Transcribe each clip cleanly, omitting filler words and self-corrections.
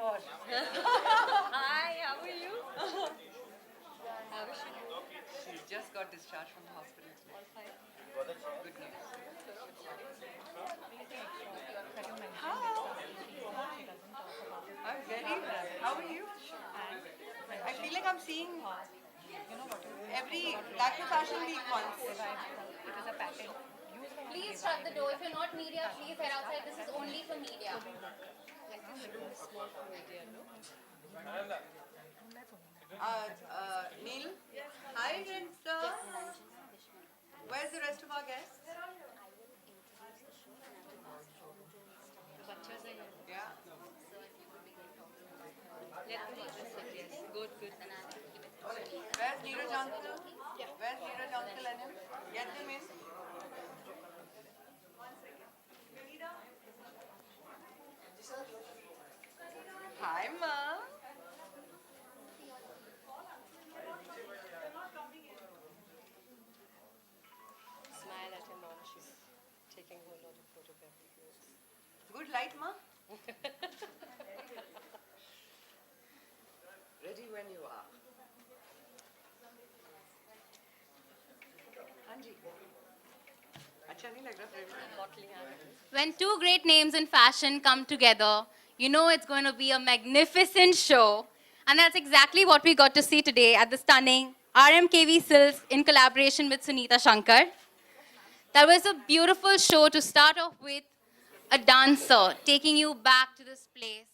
gosh. Hi, how are you? How is she? She's just got discharged from the hospital today. All fine. Good news. That you mentioned Hi. she doesn't talk about I'm very well. How are you? and I feel like I'm seeing what is every Lakme Fashion Week once. it is a pattern used by Please shut the door. If you're not media, please head outside. This is only for media. Neil? Hi, Rinsa. Where's the rest of our guests? Yeah. Yes, good, good. Where's Neeraj uncle? Where's Neeraj uncle and him? Get them in. Hi, Ma. Smile at her mom. She's taking a whole lot of photographic notes. Good light, Ma. Ready when you are. हाँ जी. अच्छा नहीं लग रहा frame? Mottling her. When two great names in fashion come together, you know it's going to be a magnificent show. And that's exactly what we got to see today at the stunning RMKV Silks in collaboration with Sunita Shankar. That was a beautiful show to start off with, a dancer taking you back to this place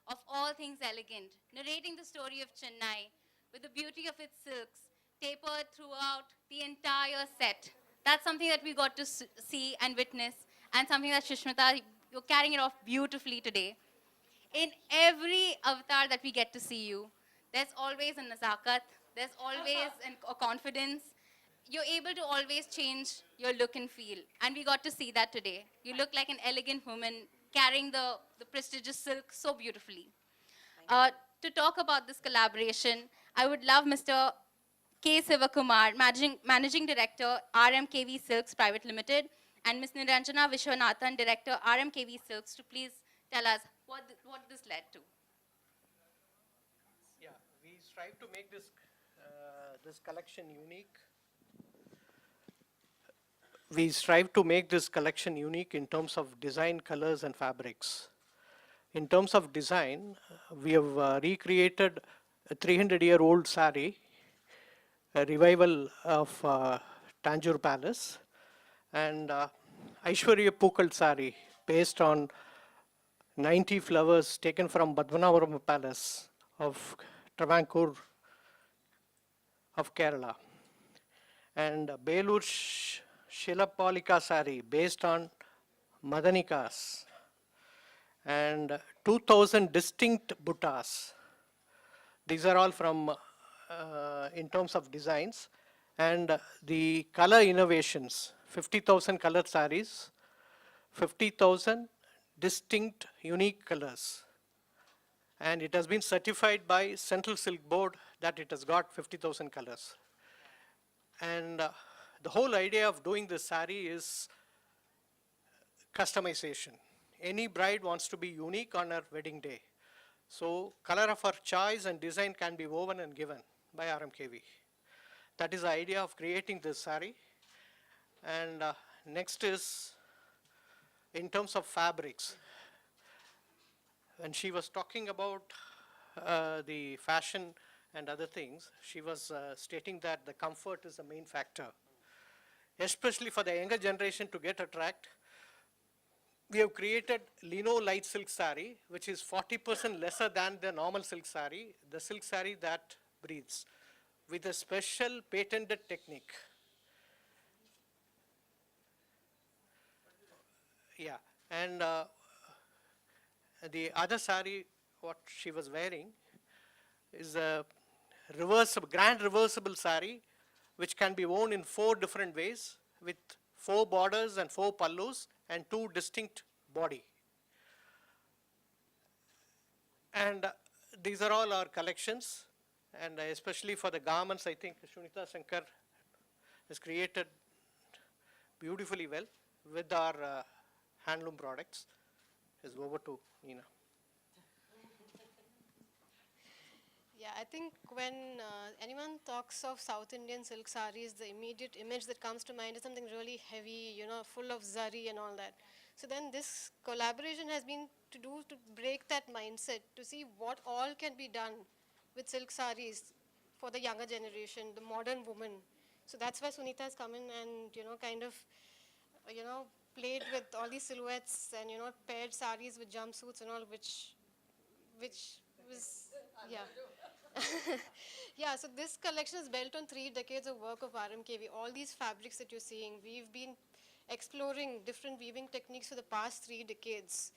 of all things elegant, narrating the story of Chennai with the beauty of its silks tapered throughout the entire set. That's something that we got to see and witness, and something that Sushmita, you're carrying it off beautifully today. In every avatar that we get to see you, there's always a nazakat, there's always a confidence. You're able to always change your look and feel. And we got to see that today. You look like an elegant woman carrying the prestigious silk so beautifully. To talk about this collaboration, I would love Mr. K. Sivakumar, Managing Director, RMKV Silks Private Limited, and Ms. Niranjana Vishwanathan, Director, RMKV Silks, to please tell us what this led to. Yeah, we strive to make this collection unique. We strive to make this collection unique in terms of design, colors, and fabrics. In terms of design, we have recreated a 300-year-old sari, a revival of Tanjore Palace, and Aishwarya Pukal sari, based on 90 flowers taken from Padmanabharam Palace of Travancore of Kerala, and Belur Shilapalika sari based on Madanikas, and 2000 distinct buttas. These are all from in terms of designs, and the color innovations, 50,000 colored saris, 50,000 distinct unique colors, and it has been certified by Central Silk Board that it has got 50,000 colors. And the whole idea of doing this sari is customization. Any bride wants to be unique on her wedding day. So color of her choice and design can be woven and given by RMKV. That is the idea of creating this sari. And next is in terms of fabrics. When she was talking about the fashion and other things, she was stating that the comfort is the main factor. Especially for the younger generation to get attract, we have created lino light silk sari, which is 40% lesser than the normal silk sari, the silk sari that breathes, with a special patented technique. Yeah, and the other sari, what she was wearing, is a grand reversible sari, which can be worn in 4 different ways, with 4 borders and 4 pallus and 2 distinct body. And these are all our collections, and especially for the garments, I think Sunita Shankar has created beautifully well with our handloom products. Is over to Nina. I think when anyone talks of South Indian silk sarees, the immediate image that comes to mind is something really heavy, you know, full of zari and all that. So then this collaboration has been to break that mindset, to see what all can be done with silk sarees for the younger generation, the modern woman. So that's why Sunita has come in and, you know, kind of, you know, played with all these silhouettes and, you know, paired sarees with jumpsuits and all, which was, yeah. Yeah, so this collection is built on 3 decades of work of RMKV. All these fabrics that you're seeing, we've been exploring different weaving techniques for the past 3 decades.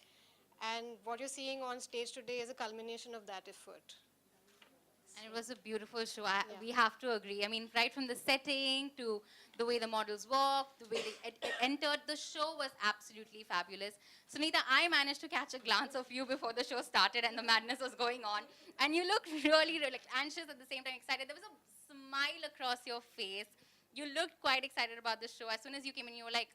And what you're seeing on stage today is a culmination of that effort. And it was a beautiful show. Yeah. We have to agree. I mean, right from the setting to the way the models walked, the way they entered, the show was absolutely fabulous. Sunita, I managed to catch a glance of you before the show started and the madness was going on. And you looked really, really anxious at the same time, excited. There was a smile across your face. You looked quite excited about the show. As soon as you came in, you were like,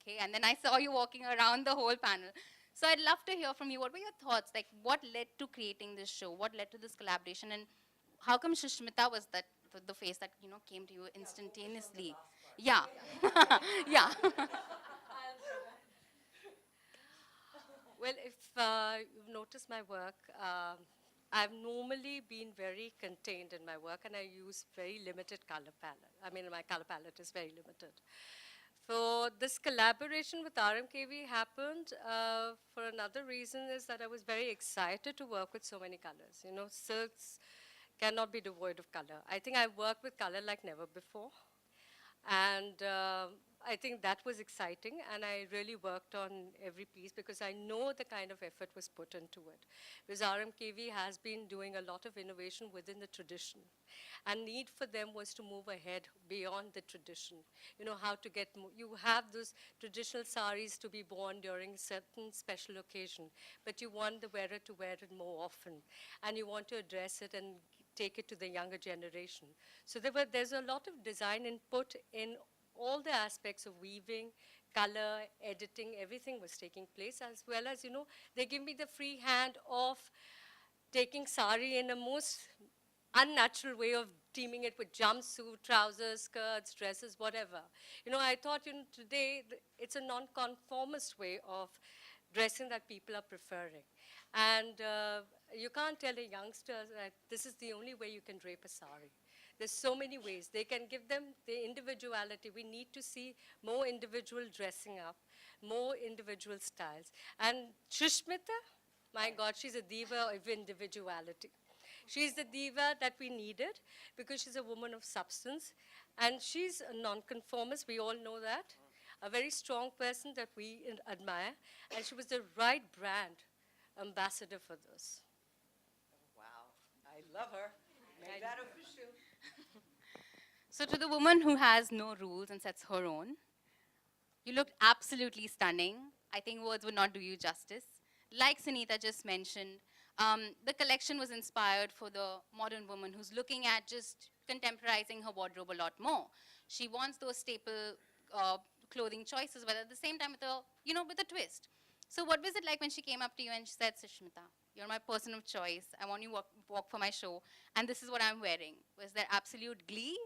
okay. And then I saw you walking around the whole panel. So I'd love to hear from you. What were your thoughts? Like, what led to creating this show? What led to this collaboration? And how come Sushmita was that the face that, you know, came to you instantaneously? Yeah. Yeah. Well, if you've noticed my work, I've normally been very contained in my work and I use very limited color palette. I mean, my color palette is very limited. So this collaboration with RMKV happened for another reason, is that I was very excited to work with so many colors. You know, silks cannot be devoid of color. I think I worked with color like never before. And I think that was exciting, and I really worked on every piece because I know the kind of effort was put into it. Because RMKV has been doing a lot of innovation within the tradition, and need for them was to move ahead beyond the tradition. You know, how to get, you have those traditional saris to be worn during certain special occasion, but you want the wearer to wear it more often, and you want to address it and take it to the younger generation. So there's a lot of design input in all the aspects of weaving, color, editing, everything was taking place, as well as, you know, they give me the free hand of taking sari in a most unnatural way of teaming it with jumpsuit, trousers, skirts, dresses, whatever. You know, I thought, you know, today it's a non-conformist way of dressing that people are preferring. And you can't tell a youngster that this is the only way you can drape a sari. There's so many ways. They can give them the individuality. We need to see more individual dressing up, more individual styles. And Sushmita, my God, she's a diva of individuality. She's the diva that we needed because she's a woman of substance. And she's a nonconformist, we all know that. A very strong person that we admire. And she was the right brand ambassador for this. Wow, I love her. Make that official. So to the woman who has no rules and sets her own, you looked absolutely stunning. I think words would not do you justice. Like Sunita just mentioned, the collection was inspired for the modern woman who's looking at just contemporizing her wardrobe a lot more. She wants those staple clothing choices, but at the same time with a, you know, with a twist. So what was it like when she came up to you and she said, Sushmita, you're my person of choice. I want you to walk for my show, and this is what I'm wearing. Was there absolute glee?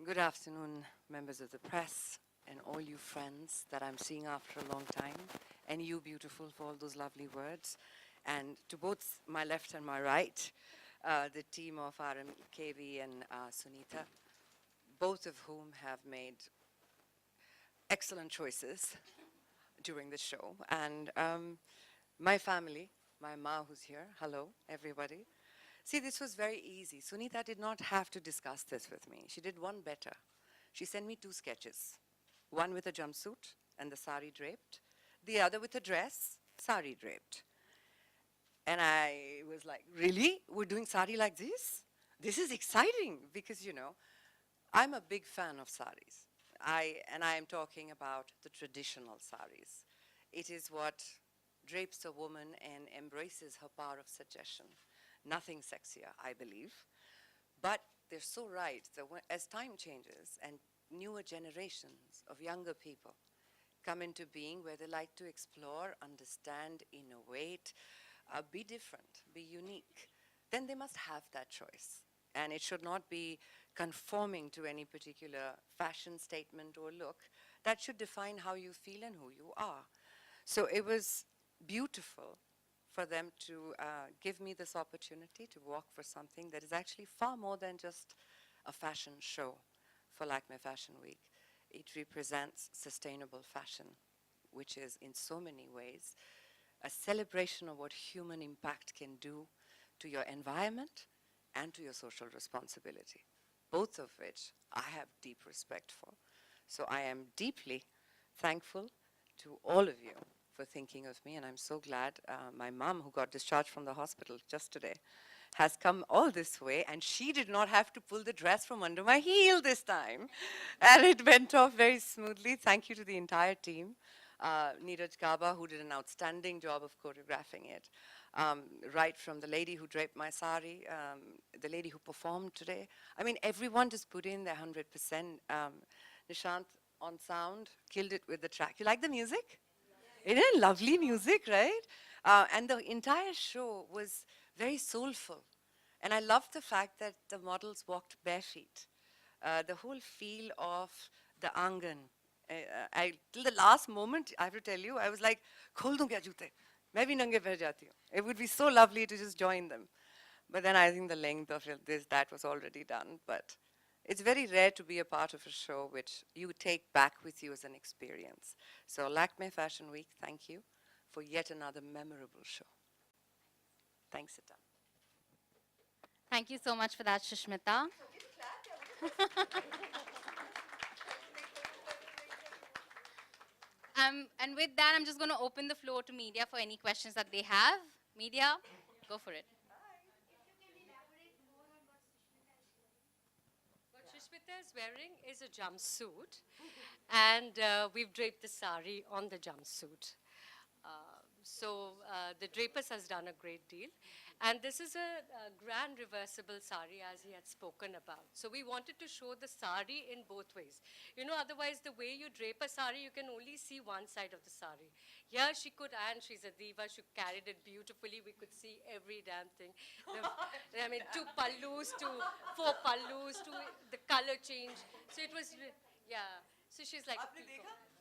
Good afternoon, members of the press, and all you friends that I'm seeing after a long time, and you, beautiful, for all those lovely words. And to both my left and my right, the team of RMKV and Sunita, both of whom have made excellent choices during the show. And my family, my ma who's here, hello, everybody. See, this was very easy. Sunita did not have to discuss this with me. She did one better. She sent me 2 sketches, one with a jumpsuit and the sari draped, the other with a dress, sari draped. And I was like, really? We're doing sari like this? This is exciting because, you know, I'm a big fan of saris. I am talking about the traditional saris. It is what drapes a woman and embraces her power of suggestion. Nothing sexier, I believe. But they're so right that as time changes and newer generations of younger people come into being where they like to explore, understand, innovate, be different, be unique, then they must have that choice. And it should not be conforming to any particular fashion statement or look. That should define how you feel and who you are. So it was beautiful for them to give me this opportunity to walk for something that is actually far more than just a fashion show for Lakme Fashion Week. It represents sustainable fashion, which is in so many ways a celebration of what human impact can do to your environment and to your social responsibility, both of which I have deep respect for. So I am deeply thankful to all of you for thinking of me, and I'm so glad my mom, who got discharged from the hospital just today, has come all this way, and she did not have to pull the dress from under my heel this time. And it went off very smoothly. Thank you to the entire team. Neeraj Gaba, who did an outstanding job of choreographing it. Right from the lady who draped my sari, the lady who performed today. I mean, everyone just put in their 100%. Nishant on sound, killed it with the track. You like the music? Isn't it lovely music, right? And the entire show was very soulful. And I loved the fact that the models walked bare feet. The whole feel of the angan. Till the last moment, I have to tell you, I was like, khol dun kya joote? Main bhi nange pair jati hu. It would be so lovely to just join them. But then I think the length of that was already done. But it's very rare to be a part of a show which you take back with you as an experience. So Lakme Fashion Week, thank you for yet another memorable show. Thanks, Sita. Thank you so much for that, Sushmita. And with that, I'm just going to open the floor to media for any questions that they have. Media, go for it. What Sushmita is wearing is a jumpsuit, and we've draped the sari on the jumpsuit. The drapers has done a great deal. And this is a grand reversible sari, as he had spoken about. So we wanted to show the sari in both ways. You know, otherwise the way you drape a sari, you can only see one side of the sari. Here she could, and she's a diva, she carried it beautifully. We could see every damn thing. I mean, 2 pallus, 4 pallus, the color change. So it was, yeah. So she's like,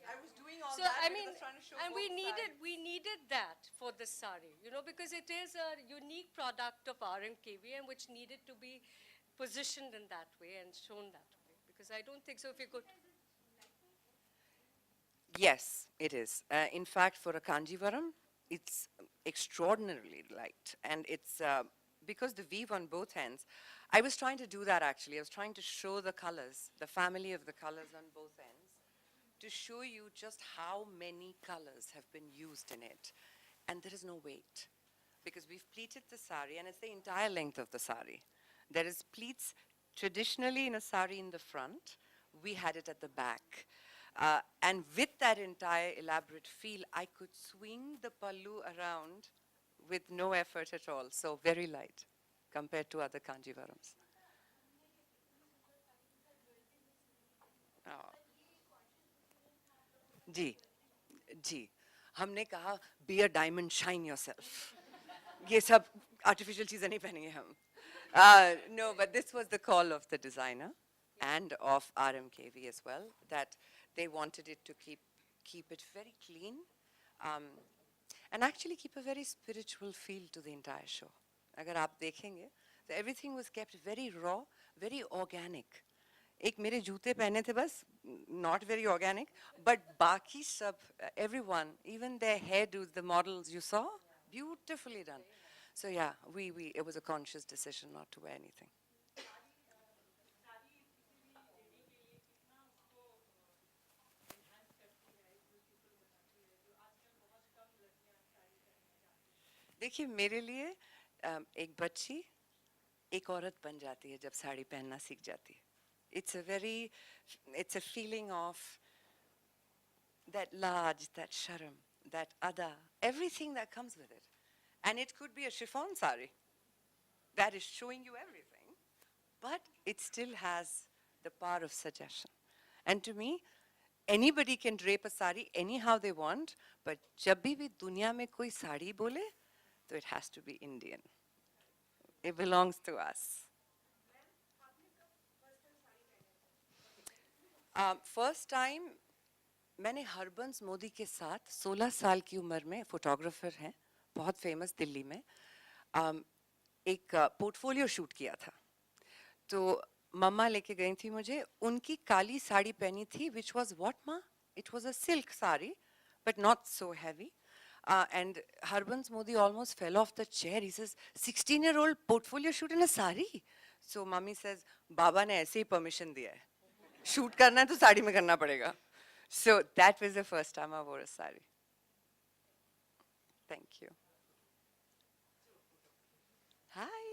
I was doing all so that. I mean, was trying to show and both sides. we needed that for the sari, you know, because it is a unique product of RMKV and which needed to be positioned in that way and shown that way. Because I don't think so. If you could, Yes, it is. In fact, for a Kanjivaram, it's extraordinarily light. And it's because the weave on both ends, I was trying to do that actually. I was trying to show the colors, the family of the colors on both ends, to show you just how many colors have been used in it. And there is no weight, because we've pleated the sari, and it's the entire length of the sari. There is pleats traditionally in a sari in the front. We had it at the back. And with that entire elaborate feel, I could swing the pallu around with no effort at all. So very light compared to other Kanjivarams. Oh. जी जी हमने कहा be a diamond, shine yourself. ये सब artificial चीजें नहीं पहनेंगे हम. No, but this was the call of the designer and of RMKV as well, that they wanted it to keep it very clean and actually keep a very spiritual feel to the entire show. अगर आप देखेंगे, so everything was kept very raw, very organic. एक मेरे जूते पहने थे बस, not very organic, but बाकी सब, everyone, even their hairdos, the models you saw, beautifully done. So yeah, it was a conscious decision not to wear anything. देखिए मेरे लिए एक बच्ची एक औरत बन जाती है जब साड़ी पहनना सीख जाती है. It's a feeling of that laj, that sharam, that ada, everything that comes with it. And it could be a chiffon sari that is showing you everything, but it still has the power of suggestion. And to me, anybody can drape a sari anyhow they want, but जब भी दुनिया में कोई साड़ी बोले, so it has to be Indian. It belongs to us. First time मैंने हरबंस मोदी के साथ 16 साल की उम्र में फोटोग्राफर हैं, बहुत फेमस दिल्ली में, एक पोर्टफोलियो शूट किया था. तो मम्मा लेके गई थी मुझे, उनकी काली साड़ी पहनी थी, which was what ma? It was a silk sari, but not so heavy. And Harbans Modi almost fell off the chair. He says, 16-year-old portfolio shoot in a sari? So mommy says, Baba ने ऐसे ही permission दिया है. Shoot करना है तो साड़ी में करना पड़ेगा. So that was the first time I wore a sari. Thank you. Hi.